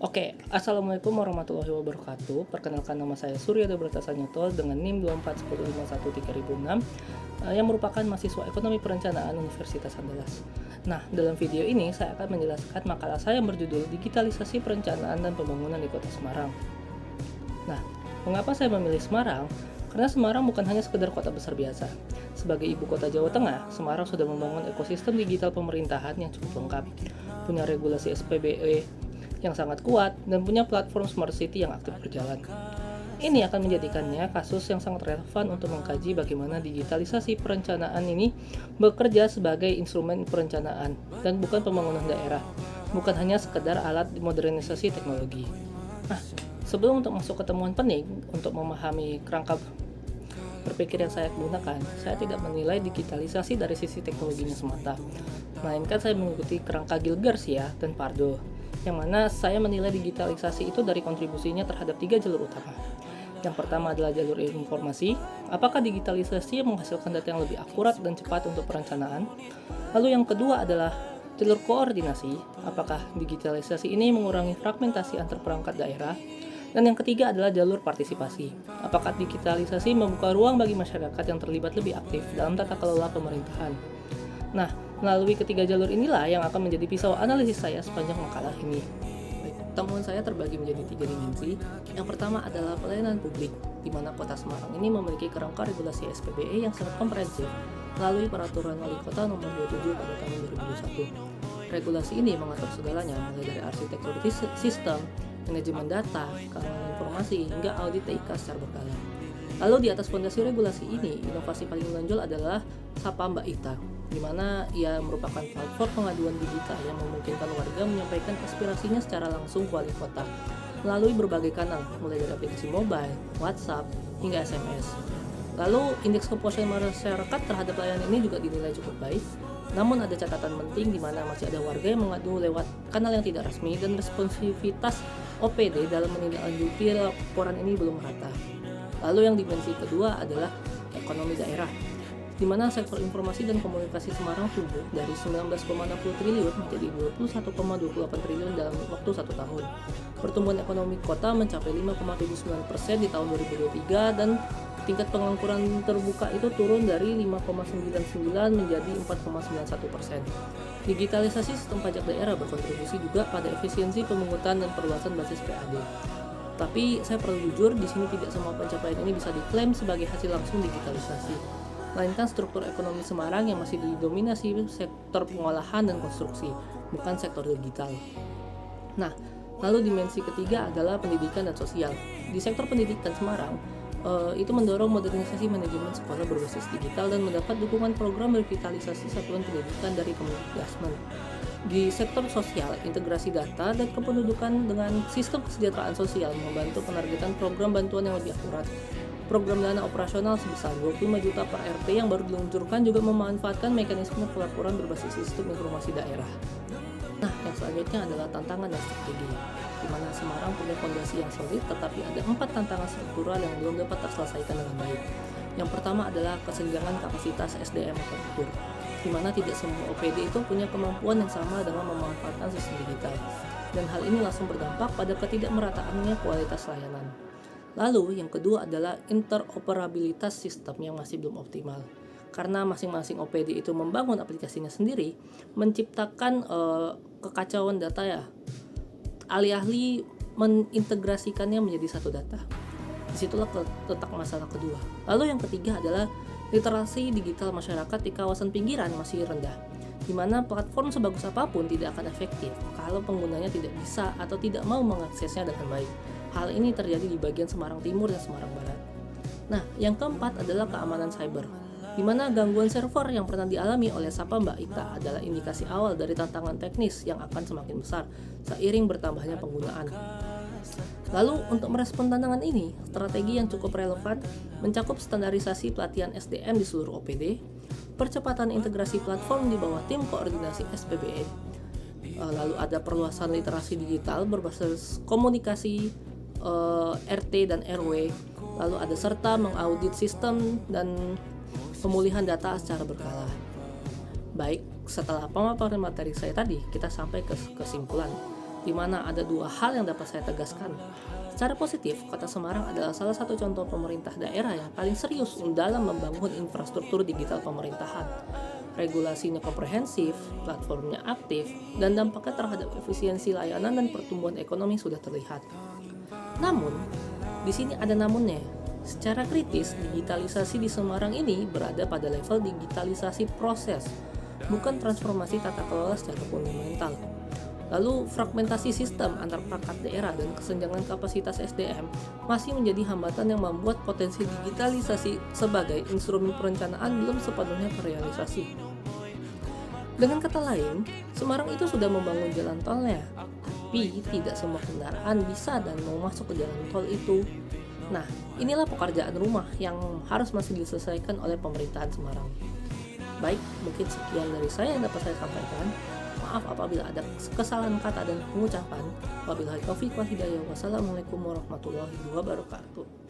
Oke, Assalamualaikum warahmatullahi wabarakatuh. Perkenalkan, nama saya Surya Dabrata Sanyoto dengan NIM 241051306 yang merupakan mahasiswa Ekonomi Perencanaan Universitas Andalas. Nah, dalam video ini saya akan menjelaskan makalah saya yang berjudul Digitalisasi Perencanaan dan Pembangunan di Kota Semarang. Nah, mengapa saya memilih Semarang? Karena Semarang bukan hanya sekedar kota besar biasa. Sebagai ibu kota Jawa Tengah, Semarang sudah membangun ekosistem digital pemerintahan yang cukup lengkap, punya regulasi SPBE yang sangat kuat, dan punya platform Smart City yang aktif berjalan. Ini akan menjadikannya kasus yang sangat relevan untuk mengkaji bagaimana digitalisasi perencanaan ini bekerja sebagai instrumen perencanaan dan bukan pembangunan daerah, bukan hanya sekedar alat modernisasi teknologi. Nah, sebelum untuk masuk ke temuan penting untuk memahami kerangka berpikir yang saya gunakan, saya tidak menilai digitalisasi dari sisi teknologinya semata, melainkan saya mengikuti kerangka Gil-Garcia dan Pardo, yang mana saya menilai digitalisasi itu dari kontribusinya terhadap 3 jalur utama. Yang pertama adalah jalur informasi, apakah digitalisasi menghasilkan data yang lebih akurat dan cepat untuk perencanaan. Lalu yang kedua adalah jalur koordinasi, apakah digitalisasi ini mengurangi fragmentasi antar perangkat daerah. Dan yang ketiga adalah jalur partisipasi, apakah digitalisasi membuka ruang bagi masyarakat yang terlibat lebih aktif dalam tata kelola pemerintahan. Nah, melalui ketiga jalur inilah yang akan menjadi pisau analisis saya sepanjang makalah ini. Baik, temuan saya terbagi menjadi 3 dimensi. Yang pertama adalah pelayanan publik, di mana Kota Semarang ini memiliki kerangka regulasi SPBE yang sangat komprehensif melalui Peraturan Wali Kota Nomor 27 pada tahun 2021. Regulasi ini mengatur segalanya, mulai dari arsitektur sistem, manajemen data, keamanan informasi, hingga audit TIK secara berkala. Lalu di atas fondasi regulasi ini, inovasi paling menonjol adalah Sapa Mbak Ita, di mana ia merupakan platform pengaduan digital yang memungkinkan warga menyampaikan aspirasinya secara langsung ke wali kota melalui berbagai kanal, mulai dari aplikasi mobile, WhatsApp, hingga SMS. Lalu indeks kepuasan masyarakat terhadap layanan ini juga dinilai cukup baik. Namun ada catatan penting di mana masih ada warga yang mengadu lewat kanal yang tidak resmi dan responsivitas OPD dalam menindaklanjuti laporan ini belum merata. Lalu yang dimensi kedua adalah ekonomi daerah, di mana sektor informasi dan komunikasi Semarang tumbuh dari 19,60 triliun menjadi 21,28 triliun dalam waktu 1 tahun. Pertumbuhan ekonomi kota mencapai 5,79% di tahun 2023 dan tingkat pengangguran terbuka itu turun dari 5,99 menjadi 4,91%. Digitalisasi sistem pajak daerah berkontribusi juga pada efisiensi pemungutan dan perluasan basis PAD. Tapi saya perlu jujur, di sini tidak semua pencapaian ini bisa diklaim sebagai hasil langsung digitalisasi, melainkan struktur ekonomi Semarang yang masih didominasi sektor pengolahan dan konstruksi, bukan sektor digital. Nah, lalu dimensi ketiga adalah pendidikan dan sosial. Di sektor pendidikan Semarang, itu mendorong modernisasi manajemen sekolah berbasis digital dan mendapat dukungan program revitalisasi satuan pendidikan dari Kemendikbud. Di sektor sosial, integrasi data dan kependudukan dengan sistem kesejahteraan sosial membantu penargetan program bantuan yang lebih akurat. Program dana operasional sebesar 25 juta per RT yang baru diluncurkan juga memanfaatkan mekanisme pelaporan berbasis sistem informasi daerah. Nah, yang selanjutnya adalah tantangan dan strategi, di mana Semarang punya fondasi yang solid, tetapi ada 4 tantangan struktural yang belum dapat terselesaikan dengan baik. Yang pertama adalah kesenjangan kapasitas SDM infrastruktur, di mana tidak semua OPD itu punya kemampuan yang sama dengan memanfaatkan sistem digital, dan hal ini langsung berdampak pada ketidakmerataannya kualitas layanan. Lalu yang kedua adalah interoperabilitas sistem yang masih belum optimal, karena masing-masing OPD itu membangun aplikasinya sendiri, menciptakan kekacauan data ya. Alih-alih mengintegrasikannya menjadi satu data. Disitulah letak masalah kedua. Lalu yang ketiga adalah literasi digital masyarakat di kawasan pinggiran masih rendah, di mana platform sebagus apapun tidak akan efektif kalau penggunanya tidak bisa atau tidak mau mengaksesnya dengan baik. Hal ini terjadi di bagian Semarang Timur dan Semarang Barat. Nah, yang keempat adalah keamanan cyber, di mana gangguan server yang pernah dialami oleh Sapa Mbak Ita adalah indikasi awal dari tantangan teknis yang akan semakin besar seiring bertambahnya penggunaan. Lalu untuk merespon tantangan ini, strategi yang cukup relevan mencakup standarisasi pelatihan SDM di seluruh OPD, percepatan integrasi platform di bawah tim koordinasi SPBE, lalu ada perluasan literasi digital berbasis komunikasi RT dan RW, lalu ada serta mengaudit sistem dan pemulihan data secara berkala. Baik, setelah pemaparan materi saya tadi, kita sampai ke kesimpulan. di mana ada dua hal yang dapat saya tegaskan. Secara positif, Kota Semarang adalah salah satu contoh pemerintah daerah yang paling serius dalam membangun infrastruktur digital pemerintahan. Regulasinya komprehensif, platformnya aktif, dan dampaknya terhadap efisiensi layanan dan pertumbuhan ekonomi sudah terlihat. Namun, di sini ada namunnya. Secara kritis, digitalisasi di Semarang ini berada pada level digitalisasi proses, bukan transformasi tata kelola secara fundamental. Lalu, fragmentasi sistem antar perangkat daerah dan kesenjangan kapasitas SDM masih menjadi hambatan yang membuat potensi digitalisasi sebagai instrumen perencanaan belum sepenuhnya terrealisasi. Dengan kata lain, Semarang itu sudah membangun jalan tolnya, tapi tidak semua kendaraan bisa dan mau masuk ke jalan tol itu. Nah, inilah pekerjaan rumah yang harus masih diselesaikan oleh pemerintahan Semarang. Baik, mungkin sekian dari saya yang dapat saya sampaikan. Maaf apabila ada kesalahan kata dan pengucapan. Wabillahi taufiq wal hidayah. Wassalamualaikum warahmatullahi wabarakatuh.